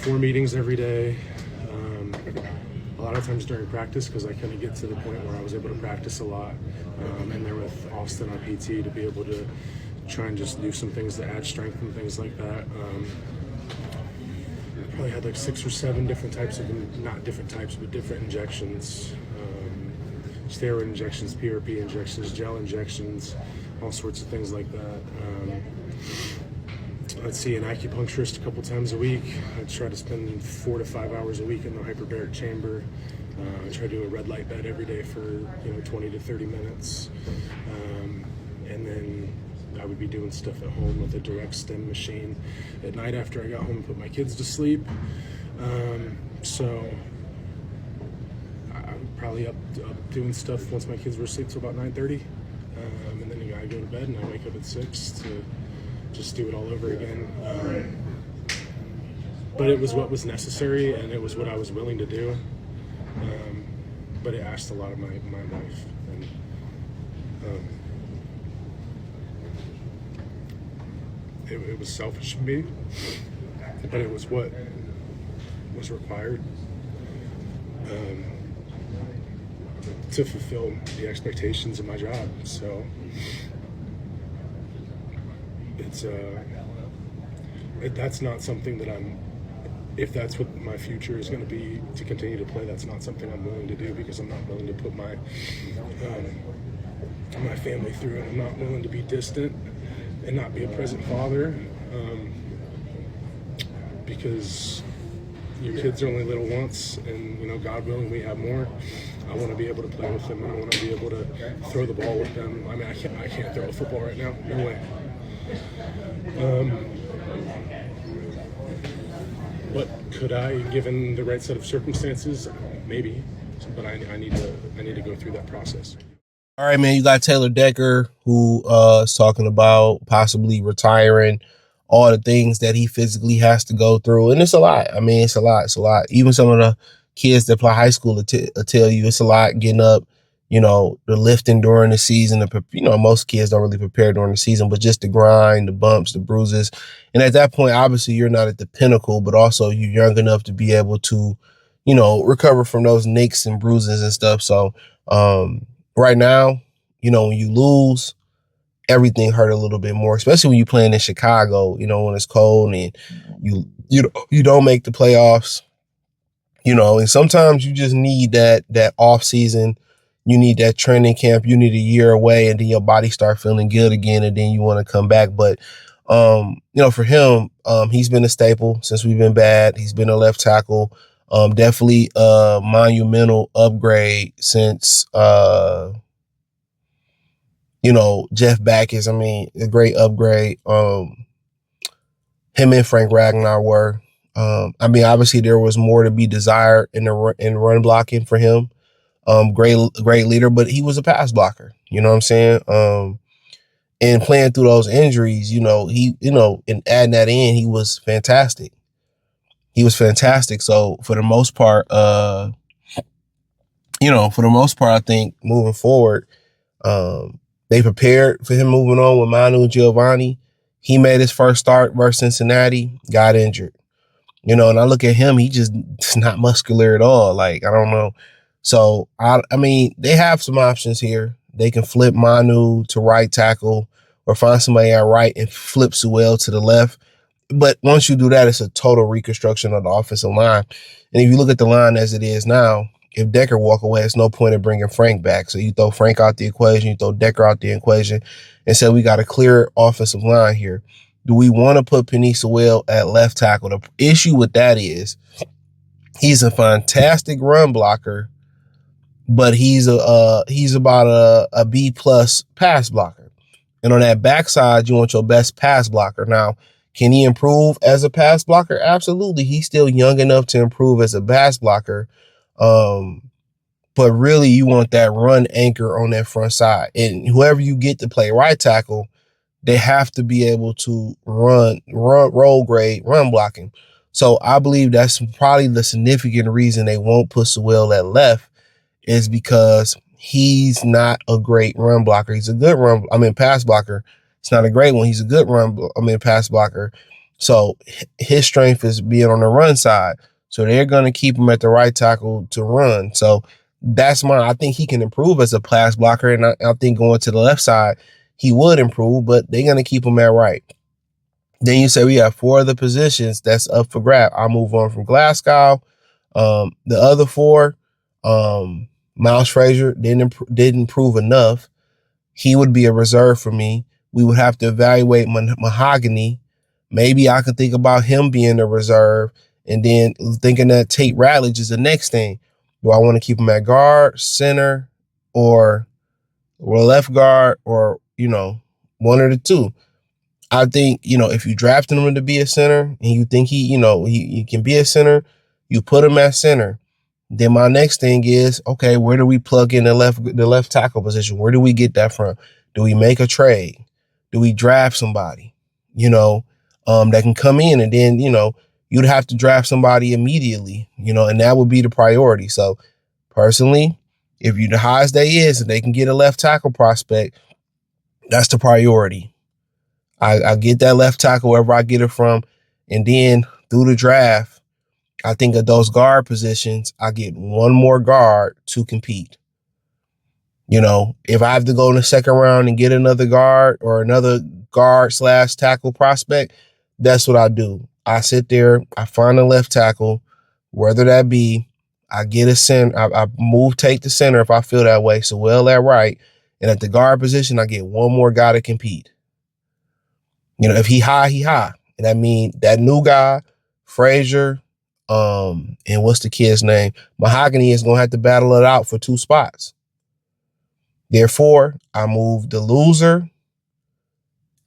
4 meetings every day. A lot of times during practice, because I couldn't get to the point where I was able to practice a lot. And there with Austin on PT to be able to try and just do some things to add strength and things like that. I probably had like 6 or 7 different types of, not different types, but different injections. Steroid injections, PRP injections, gel injections, all sorts of things like that. I'd see an acupuncturist a couple times a week. I'd try to spend 4 to 5 hours a week in the hyperbaric chamber. I try to do a red light bed every day for 20 to 30 minutes. And then I would be doing stuff at home with a direct stim machine at night after I got home and put my kids to sleep. So I would probably up doing stuff once my kids were asleep till about 9:30. And then I go to bed and I wake up at 6 to just do it all over again. But it was what was necessary and it was what I was willing to do. But it asked a lot of my life. And it was selfish of me, but it was what was required to fulfill the expectations of my job. So it's that's not something that if that's what my future is going to be to continue to play, that's not something I'm willing to do, because I'm not willing to put my family through it. I'm not willing to be distant and not be a present father, because your kids are only little once, and God willing, we have more. I want to be able to play with them, and I want to be able to throw the ball with them. I mean, I can't throw a football right now, no way. But could I, given the right set of circumstances? Maybe, but I need to go through that process. All right, man, you got Taylor Decker, who is talking about possibly retiring, all the things that he physically has to go through. And it's a lot. I mean, it's a lot. It's a lot. Even some of the kids that play high school will tell you it's a lot getting up, the lifting during the season. Most kids don't really prepare during the season, but just the grind, the bumps, the bruises. And at that point, obviously, you're not at the pinnacle, but also you're young enough to be able to, recover from those nicks and bruises and stuff. So, right now, when you lose, everything hurt a little bit more, especially when you're playing in Chicago, when it's cold and you don't make the playoffs, and sometimes you just need that off season. You need that training camp. You need a year away, and then your body start feeling good again, and then you want to come back. But, for him, he's been a staple since we've been bad. He's been a left tackle. Definitely a monumental upgrade since, Jeff Backus. I mean, a great upgrade. Him and Frank Ragnar were. Obviously there was more to be desired in run blocking for him. Great leader, but he was a pass blocker. You know what I'm saying? And playing through those injuries, and adding that in, he was fantastic. So for the most part, I think moving forward, they prepared for him moving on with Manu Giovanni. He made his first start versus Cincinnati, got injured. And I look at him, he's not muscular at all. Like, I don't know. So, they have some options here. They can flip Manu to right tackle or find somebody at right and flip Sewell to the left. But once you do that, it's a total reconstruction of the offensive line. And if you look at the line as it is now, if Decker walk away, it's no point in bringing Frank back. So you throw Frank out the equation, you throw Decker out the equation, and say we got a clear offensive line here. Do we want to put Penei Sewell at left tackle? The issue with that is he's a fantastic run blocker, but he's about a B plus pass blocker. And on that backside, you want your best pass blocker. Now, can he improve as a pass blocker? Absolutely. He's still young enough to improve as a pass blocker. But really you want that run anchor on that front side. And whoever you get to play right tackle, they have to be able to run roll grade, run blocking. So I believe that's probably the significant reason they won't put Sewell at left, is because he's not a great run blocker. He's a good pass blocker. It's not a great one. He's a good pass blocker. So his strength is being on the run side. So they're going to keep him at the right tackle to run. So that's I think he can improve as a pass blocker. And I think going to the left side, he would improve, but they're going to keep him at right. Then you say we have 4 other positions that's up for grab. I'll move on from Glasgow. The other 4, Miles Frazier didn't prove enough. He would be a reserve for me. We would have to evaluate Mahogany. Maybe I could think about him being a reserve, and then thinking that Tate Ratledge is the next thing. Do I want to keep him at guard, center, or left guard, or, one of the two? I think, if you drafted him to be a center and you think he can be a center, you put him at center. Then my next thing is, okay, where do we plug in the left tackle position? Where do we get that from? Do we make a trade? Do we draft somebody, that can come in? And then, you'd have to draft somebody immediately, and that would be the priority. So personally, if the highest day is and they can get a left tackle prospect, that's the priority. I get that left tackle wherever I get it from. And then through the draft, I think of those guard positions, I get one more guard to compete. If I have to go in the second round and get another guard or another guard / tackle prospect, that's what I do. I sit there, I find a left tackle, whether that be, I get a center, I take the center if I feel that way. So at right. And at the guard position, I get one more guy to compete. If he high, he high. And I mean, that new guy, Frazier, and what's the kid's name? Mahogany is going to have to battle it out for 2 spots. Therefore, I move the loser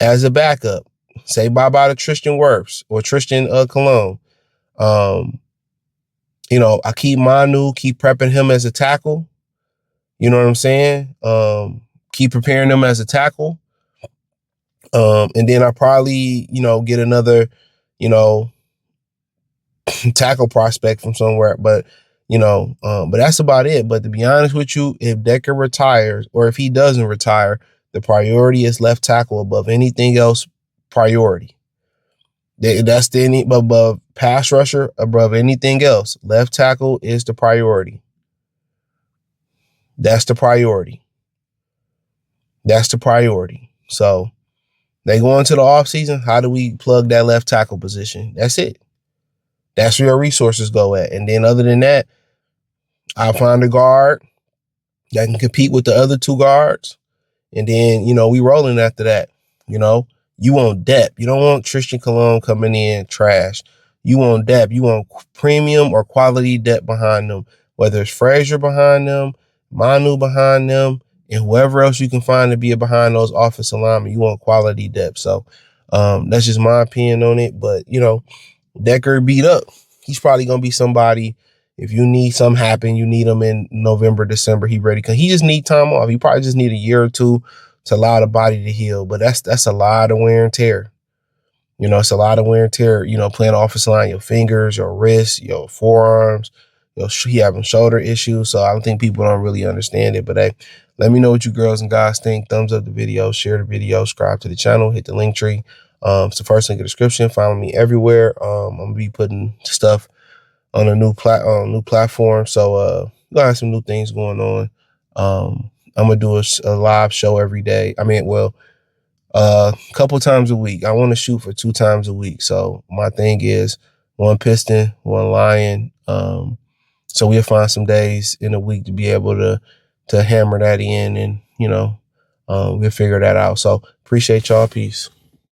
as a backup. Say bye-bye to Tristan Wirfs or Tristan Cologne. I keep Manu, keep prepping him as a tackle. You know what I'm saying? Keep preparing him as a tackle. And then I probably, get another, tackle prospect from somewhere. But, but that's about it. But to be honest with you, if Decker retires or if he doesn't retire, the priority is left tackle above anything else. Priority. That's above pass rusher, above anything else. Left tackle is the priority. That's the priority. That's the priority. So they go into the offseason. How do we plug that left tackle position? That's it. That's where your resources go at. And then other than that, I find a guard that can compete with the other 2 guards. And then, we rolling after that. You want depth. You don't want Tristan Cologne coming in trash. You want depth. You want premium or quality depth behind them, whether it's Frazier behind them, Manu behind them, and whoever else you can find to be behind those offensive linemen. You want quality depth. So that's just my opinion on it. But, Decker beat up. He's probably going to be somebody, if you need something happen, you need him in November, December, he ready. Because he just need time off. He probably just need a year or 2 to allow the body to heal. But that's a lot of wear and tear. It's a lot of wear and tear, playing offensive line, your fingers, your wrists, your forearms. He having shoulder issues. So I don't think people don't really understand it. But hey, let me know what you girls and guys think. Thumbs up the video, share the video, subscribe to the channel, hit the link tree. It's the first link in the description. Follow me everywhere. I'm gonna be putting stuff on a new platform. So we gonna have some new things going on. I'm gonna do a live show every day. A couple times a week. I want to shoot for 2 times a week. So my thing is 1 Piston, 1 Lion. So we'll find some days in a week to be able to hammer that in, and we'll figure that out. So appreciate y'all. Peace.